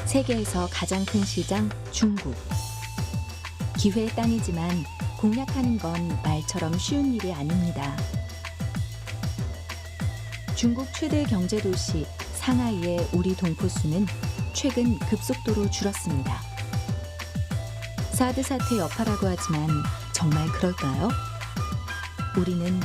세계에서 가장 큰 시장 중국. 기회의 땅이지만 공략하는 건 말처럼 쉬운 일이 아닙니다. 중국 최대 경제 도시 상하이의 우리 동포수는 최근 급속도로 줄었습니다. 사드 사태 여파라고 하지만 정말 그럴까요? 우리는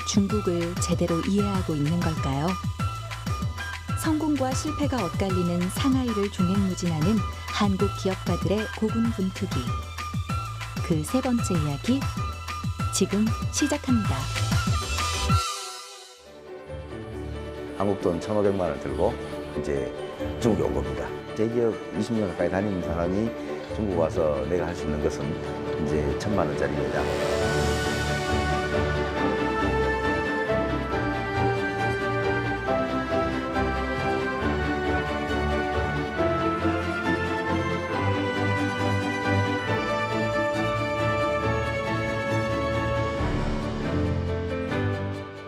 중국을 제대로 이해하고 있는 걸까요? 성공과 실패가 엇갈리는 상하이를 종횡무진하는 한국 기업가들의 고군분투기. 그 세 번째 이야기 지금 시작합니다. 한국 돈 1,500만 원 들고 이제 중국에 온 겁니다. 대기업 20년 가까이 다니는 사람이 중국 와서 내가 할 수 있는 것은 이제 1,000만 원짜리 매장.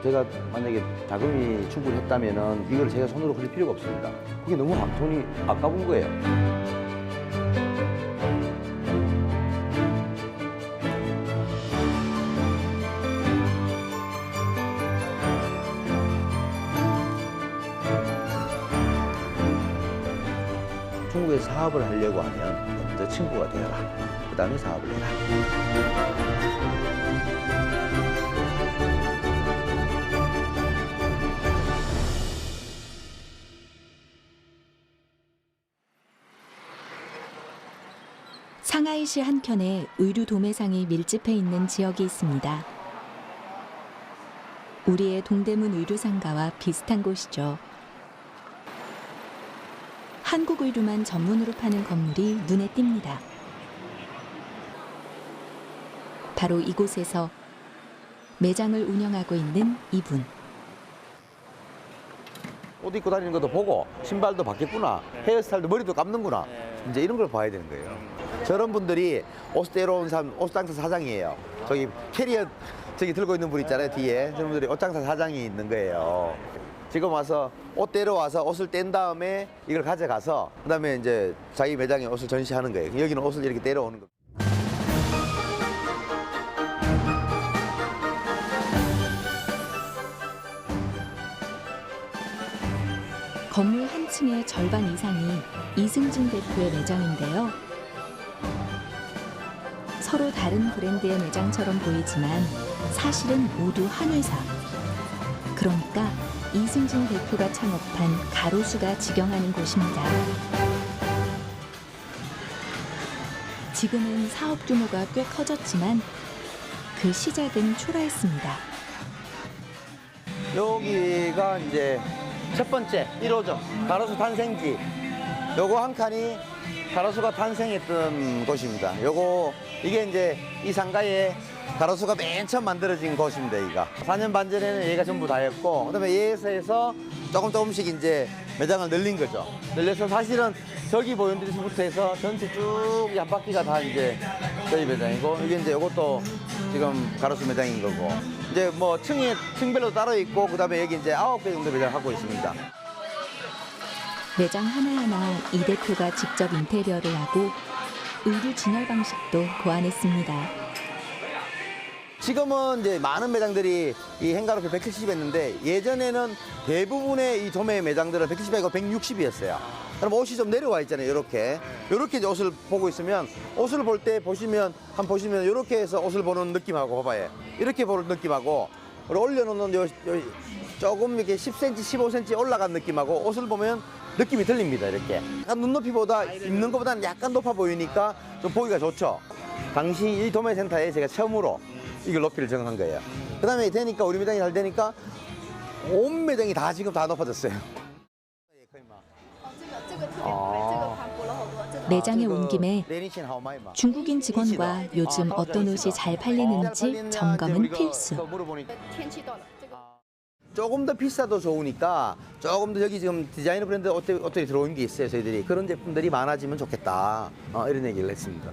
제가 만약에 자금이 충분했다면은 이걸 제가 손으로 흘릴 필요가 없습니다. 그게 너무 돈이 아까운 거예요. 중국에 사업을 하려고 하면 먼저 친구가 되어라. 그 다음에 사업을 해라. 상하이시 한켠에 의류 도매상이 밀집해 있는 지역이 있습니다. 우리의 동대문 의류상가와 비슷한 곳이죠. 한국 의류만 전문으로 파는 건물이 눈에 띕니다. 바로 이곳에서 매장을 운영하고 있는 이분. 옷 입고 다니는 것도 보고 신발도 바뀌었구나, 헤어스타일도 머리도 감는구나, 이제 이런 걸 봐야 되는 거예요. 저런 분들이 옷 떼러 온 사람, 옷장사 사장이에요. 저기 캐리어 저기 들고 있는 분 있잖아요, 뒤에. 저런 분들이 옷장사 사장이 있는 거예요. 지금 와서 옷 떼러 와서 옷을 뗀 다음에 이걸 가져가서 그다음에 이제 자기 매장에 옷을 전시하는 거예요. 여기는 옷을 이렇게 떼러 오는 거예요. 건물 한 층의 절반 이상이 이승진 대표의 매장인데요. 서로 다른 브랜드의 매장처럼 보이지만 사실은 모두 한 회사. 그러니까 이승진 대표가 창업한 가로수가 직영하는 곳입니다. 지금은 사업 규모가 꽤 커졌지만 그 시작은 초라했습니다. 여기가 이제 첫 번째 1호점 가로수 탄생지. 요거 한 칸이 가로수가 탄생했던 곳입니다. 이게 이제 이 상가에 가로수가 맨 처음 만들어진 곳입니다. 여기가 4년 반 전에는 얘가 전부 다였고, 그다음에 얘에서 해서 조금씩 이제 매장을 늘린 거죠. 늘려서 사실은 저기 보이는 데서부터 해서 전체 쭉 한 바퀴가 다 이제 저희 매장이고, 이게 이제 이것도 지금 가로수 매장인 거고, 이제 뭐 층별로 따로 있고, 그다음에 여기 이제 9개 정도 매장을 하고 있습니다. 매장 하나하나 이 대표가 직접 인테리어를 하고 의류 진열 방식도 고안했습니다. 지금은 이제 많은 매장들이 이 행가로표 170 했는데, 예전에는 대부분의 이 도매 매장들은 170이고 160이었어요. 그럼 옷이 좀 내려와 있잖아요, 이렇게. 이렇게 이제 옷을 보고 있으면, 옷을 볼 때 보시면 이렇게 해서 옷을 보는 느낌하고, 봐봐요. 이렇게 보는 느낌하고, 올려놓는 조금 이렇게 10cm, 15cm 올라간 느낌하고, 옷을 보면 느낌이 들립니다, 이렇게. 약간 눈높이보다 입는 것보다는 약간 높아 보이니까 좀 보기가 좋죠. 당시 이 도매센터에 제가 처음으로 이걸 높이를 정한 거예요. 그 다음에 되니까, 우리 매장이 잘 되니까 온 매장이 다 지금 다 높아졌어요. 매장에 온 김에 중국인 직원과 요즘 어떤 옷이 잘 팔리는지 점검은 필수. 조금 더 비싸도 좋으니까 조금 더 여기 지금 디자이너 브랜드 옷들이 들어온 게 있어요, 저희들이. 그런 제품들이 많아지면 좋겠다, 이런 얘기를 했습니다.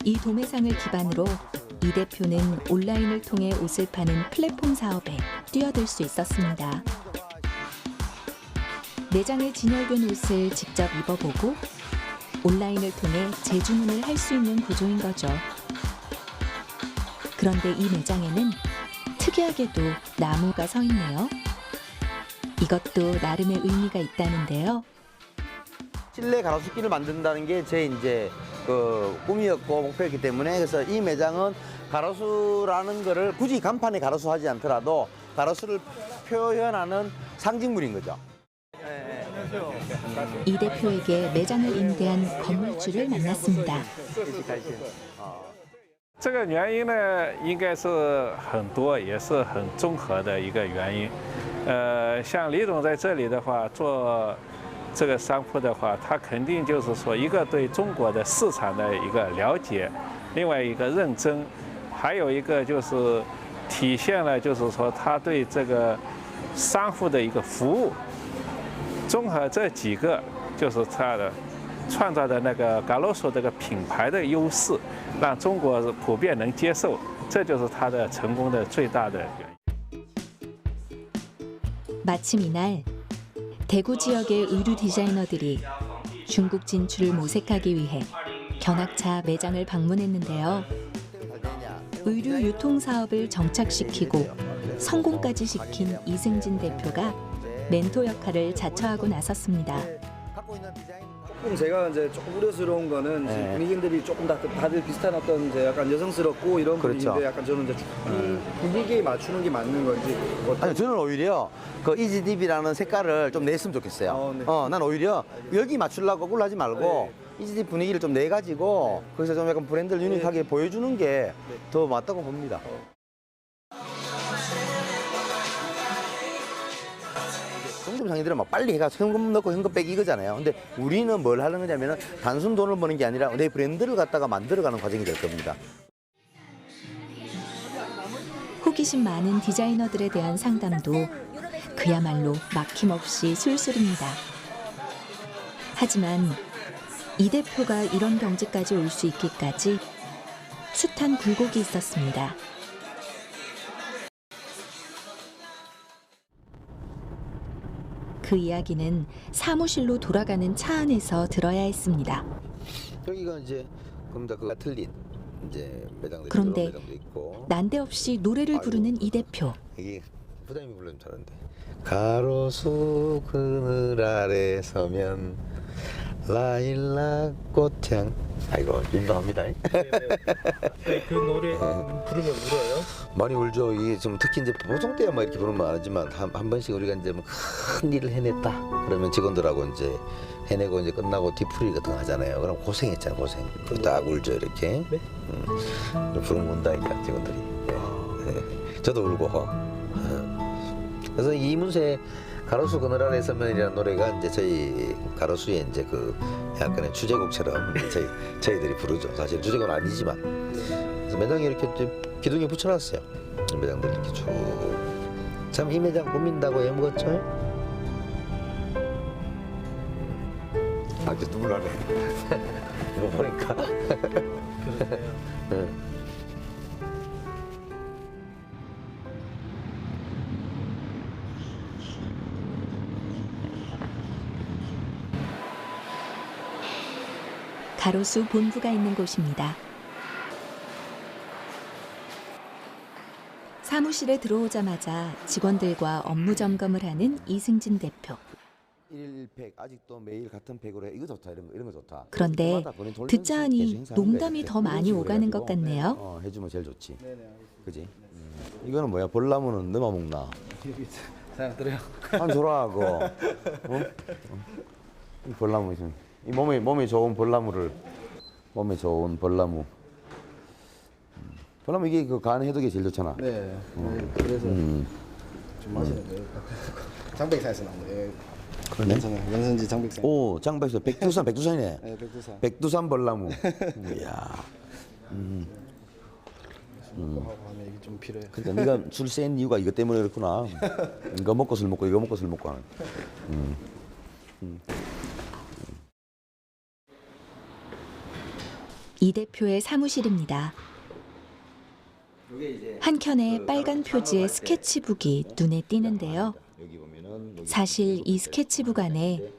이 도매상을 기반으로 이 대표는 온라인을 통해 옷을 파는 플랫폼 사업에 뛰어들 수 있었습니다. 매장에 진열된 옷을 직접 입어보고 온라인을 통해 재주문을 할 수 있는 구조인 거죠. 그런데 이 매장에는 특이하게도 나무가 서 있네요. 이것도 나름의 의미가 있다는데요. 실내 가로수길을 만든다는 게 제 이제 그 꿈이었고 목표였기 때문에 그래서 이 매장은 가로수라는 거를 굳이 간판에 가로수 하지 않더라도 가로수를 표현하는 상징물인 거죠. 이 대표에게 매장을 임대한 건물주를 만났습니다. 这个原因呢，应该是很多，也是很综合的一个原因。像李总在这里的话，做这个商铺的话，他肯定就是说，一个对中国的市场的一个了解，另外一个认真，还有一个就是体现了就是说他对这个商户的一个服务。综合这几个，就是他的创造的那个嘎罗索这个品牌的优势，让中国普遍能接受，这就是他的成功的最大的原因。 마침 이날 대구 지역의 의류 디자이너들이 중국 진출을 모색하기 위해 견학차 매장을 방문했는데요. 의류 유통 사업을 정착시키고 성공까지 시킨 이승진 대표가 멘토 역할을 자처하고 나섰습니다. 조금 제가 이제 조금 우려스러운 거는 지금 분위기들이 조금 다들 비슷한 어떤 이제 약간 여성스럽고 이런 그렇죠. 분위기인데 약간 저는 이제 분위기에 맞추는 게 맞는 건지 아니 저는 오히려 그 이지딥이라는 색깔을 좀 냈으면 좋겠어요. 네. 난 오히려 여기 맞추려고 그걸 하지 말고 이지딥 분위기를 좀 내가지고 거기서 좀 약간 브랜드를 유니크하게 보여주는 게 더 맞다고 봅니다. 정점 상인들은 막 빨리 해가 현금 넣고 현금 빼기 이거잖아요. 근데 우리는 뭘 하는 거냐면은 단순 돈을 버는 게 아니라 내 브랜드를 갖다가 만들어가는 과정이 될 겁니다. 호기심 많은 디자이너들에 대한 상담도 그야말로 막힘없이 술술입니다. 하지만 이 대표가 이런 경지까지 올 수 있기까지 숱한 굴곡이 있었습니다. 그 이야기는 사무실로 돌아가는 차 안에서 들어야 했습니다. 여기가 이제 그가 틀린 이제 매장들이 그런데 매장도 있고 난데없이 노래를 부르는 이 대표. 이게 부장님이 불러면 잘하는데 가로수 그늘 아래 서면 라일락 꽃향 아이고 민망합니다. 그 노래 부르면 울어요? 많이 울죠. 이게 좀 특히 이제 보통 때야 뭐 이렇게 부르면 안 하지만 한 번씩 우리가 이제 뭐 큰 일을 해냈다 그러면 직원들하고 이제 해내고 이제 끝나고 뒤풀이 같은 거 하잖아요. 그럼 고생했잖아 고생. 그럼 딱 울죠 이렇게. 네? 부르면 운다니까 직원들이. 네. 저도 울고. 그래서 이문세 가로수 그늘 아래 서면이라는 노래가 이제 저희 가로수의 이제 그 약간의 주제곡처럼 이제 저희들이 부르죠. 사실 주제곡은 아니지만. 그래서 매장에 이렇게 기둥에 붙여놨어요. 매장들 이렇게 쭉. 참 이 매장 꾸민다고 애먹었죠? 아, 이제 눈물 나네. 이거 보니까. 네. 가로수 본부가 있는 곳입니다. 사무실에 들어오자마자 직원들과 업무 점검을 하는 이승진 대표. 일일 팩 아직도 매일 같은 팩으로 해. 이거 좋다 이런 거 좋다. 그런데 그마다 본인 돌리는 듣자 하니 계속 행사하는 농담이 거야, 더 이렇게. 많이 이런 식으로 오가는 것 해가지고. 같네요. 해주면 제일 좋지. 네네 알겠습니다. 그지? 이거는 뭐야? 볼나무는 너만 먹나? 여기 잘 들어요. 한 조라하고. 이 볼나무 있으면 이 몸에 좋은 볼나무를 몸에 좋은 볼나무. 볼나무 이게 그 간 해독에 제일 좋잖아. 네. 그래서 좀 마시는 거예요. 장백산에서 나온 거예요. 그러네. 괜찮아요. 연선지 장백산. 오, 장백산 백두산이네. 네, 백두산. 백두산 볼나무. 이야. 하고 하면 이게 좀 필요해요. 그러니까 네가 술 센 이유가 이것 때문에 그렇구나. 이거 먹고 술 먹고 이거 먹고 술 먹고 하는. 이 대표의 사무실입니다. 한 켠에 빨간 표지의 스케치북이 눈에 띄는데요. 여기 보면은 사실 이 스케치북 안에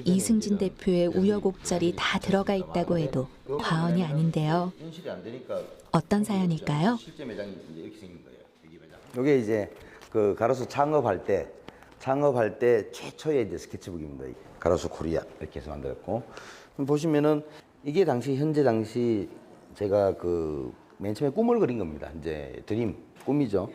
이승진 대표의 우여곡절이 다 들어가 있다고 해도 과언이 아닌데요. 어떤 사연일까요? 실제 매장이 이제 이렇게 생긴 거예요. 여기 매장. 이게 이제 그 가로수 창업할 때 최초의 이제 스케치북입니다. 가로수 코리아 이렇게 해서 만들었고 보시면은 이게 현재 당시 제가 그 맨 처음에 꿈을 그린 겁니다. 이제 드림 꿈이죠.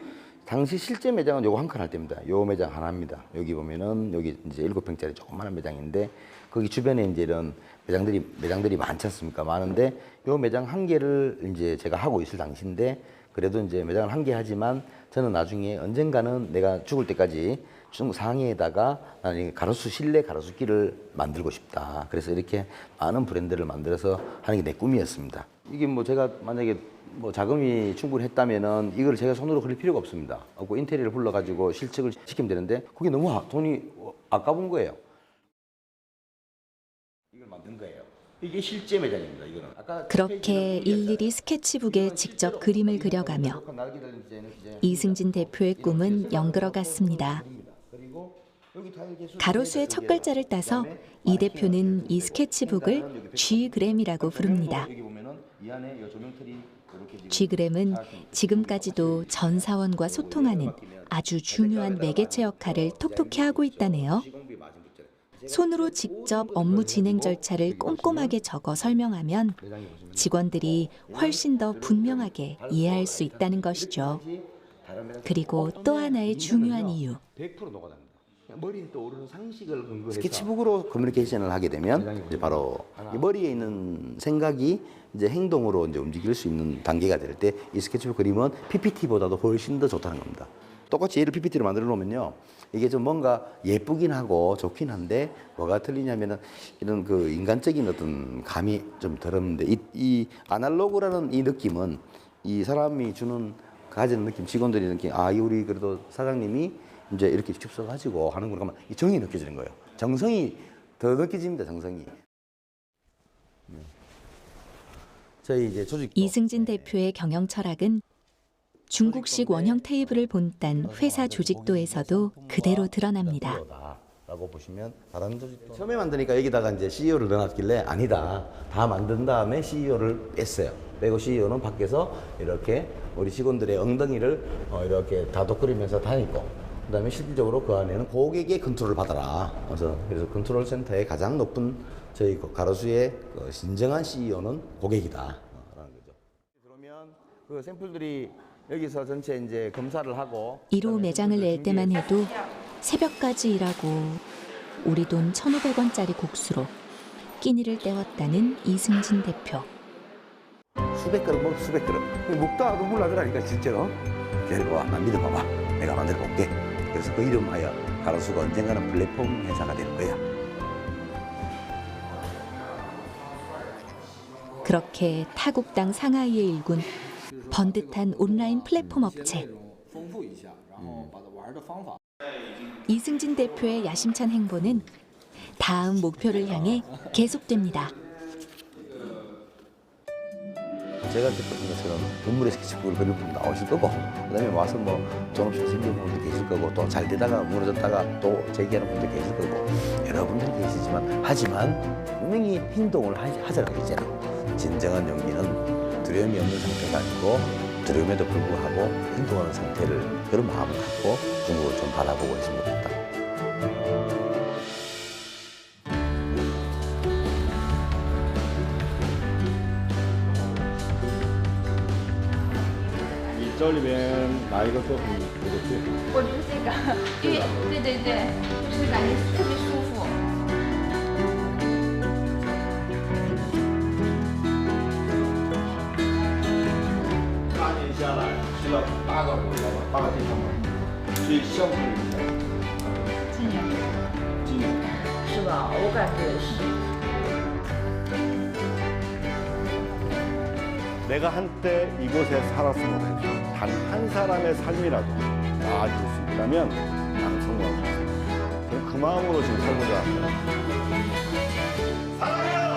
당시 실제 매장은 요거 한 칸 할 때입니다. 요 매장 하나입니다. 여기 보면은 여기 이제 7평짜리 조그마한 매장인데 거기 주변에 이제 이런 매장들이 많지 않습니까? 많은데 요 매장 한 개를 이제 제가 하고 있을 당시인데 그래도 이제 매장을 한 개 하지만 저는 나중에 언젠가는 내가 죽을 때까지 중국 상해에다가 나는 실내 가로수길을 만들고 싶다. 그래서 이렇게 많은 브랜드를 만들어서 하는 게 내 꿈이었습니다. 이게 뭐 제가 만약에 뭐 자금이 충분했다면은 이걸 제가 손으로 그릴 필요가 없습니다. 없고 인테리어를 불러가지고 실측을 시키면 되는데 그게 너무 돈이 아까운 거예요. 이걸 만든 거예요. 이게 실제 매장입니다. 이거는. 그렇게 일일이 스케치북에 직접 그림을 그려가며 이승진 대표의 꿈은 연그러갔습니다. 가로수의 첫 글자를 따서 이 대표는 이 스케치북을 G그램이라고 부릅니다. G그램은 지금까지도 전 사원과 소통하는 아주 중요한 매개체 역할을 톡톡히 하고 있다네요. 손으로 직접 업무 진행 절차를 꼼꼼하게 적어 설명하면 직원들이 훨씬 더 분명하게 이해할 수 있다는 것이죠. 그리고 또 하나의 중요한 이유. 머리에 떠오르는 상식을 스케치북으로 커뮤니케이션을 하게 되면 이제 바로 이 머리에 있는 생각이 이제 행동으로 이제 움직일 수 있는 단계가 될 때 이 스케치북 그림은 PPT보다도 훨씬 더 좋다는 겁니다. 똑같이 얘를 PPT로 만들어 놓으면요. 이게 좀 뭔가 예쁘긴 하고 좋긴 한데 뭐가 틀리냐면은 이런 그 인간적인 어떤 감이 좀 덜 없는데 이 아날로그라는 이 느낌은 이 사람이 가지는 느낌, 직원들이 느낌, 우리 그래도 사장님이 이제 이렇게 직접 써가지고 하는 걸 가면 이 정이 느껴지는 거예요. 정성이 더 느껴집니다. 정성이. 저희 이제 조직 이승진 대표의 경영 철학은 중국식 원형 테이블을 본딴 회사 조직도에서도 그대로 드러납니다. 라고 보시면 다른 조직도 처음에 만드니까 여기다가 이제 CEO를 넣어놨길래 아니다. 다 만든 다음에 CEO를 뺐어요. 빼고 CEO는 밖에서 이렇게 우리 직원들의 엉덩이를 이렇게 다독거리면서 다니고 그다음에 실질적으로 그 안에는 고객의 컨트롤을 받아라. 그래서 컨트롤 센터의 가장 높은 저희 가로수의 그 진정한 CEO는 고객이다. 라는 거죠. 그러면 그 샘플들이 여기서 전체 이제 검사를 하고 1호 매장을 낼 때만 해도 새벽까지 일하고 우리 돈 1,500원짜리 국수로 끼니를 때웠다는 이승진 대표. 수백 그릇 먹 수백 그릇. 먹다가 눈물 나더라니까 진짜로. 데리고 난 믿어봐봐. 내가 만들어 볼게. 그래서 그 이름하여 가로수가 언젠가는 플랫폼 회사가 될 거야. 그렇게 타국 땅 상하이에 일군 번듯한 온라인 플랫폼 업체. 이승진 대표의 야심찬 행보는 다음 목표를 향해 계속됩니다. 제가 그랬던 것처럼 눈물의 스케치북을 그릴 분 나오실 거고 그다음에 와서 뭐 정없이 생긴 분도 계실 거고 또 잘 되다가 무너졌다가 또 재기하는 분도 계실 거고 여러분들이 계시지만 하지만 분명히 행동을 하자고 했잖아요. 진정한 용기는 두려움이 없는 상태가 아니고 두려움에도 불구하고 행동하는 상태를 그런 마음을 갖고 중국을 좀 바라보고 있으면 좋겠다.这里边哪一个作品你觉得最好？我觉得这个，因为对，就是感觉特别舒服。8年下来去了8个国家吧，8个地方吧，所以效果如何？今年是吧？我感觉是。 내가 한때 이곳에 살았으면 단 한 사람의 삶이라도 나아질 수 있다면 나는 성공하고 있습니다. 그 마음으로 지금 살고자 합니다. 사랑해요!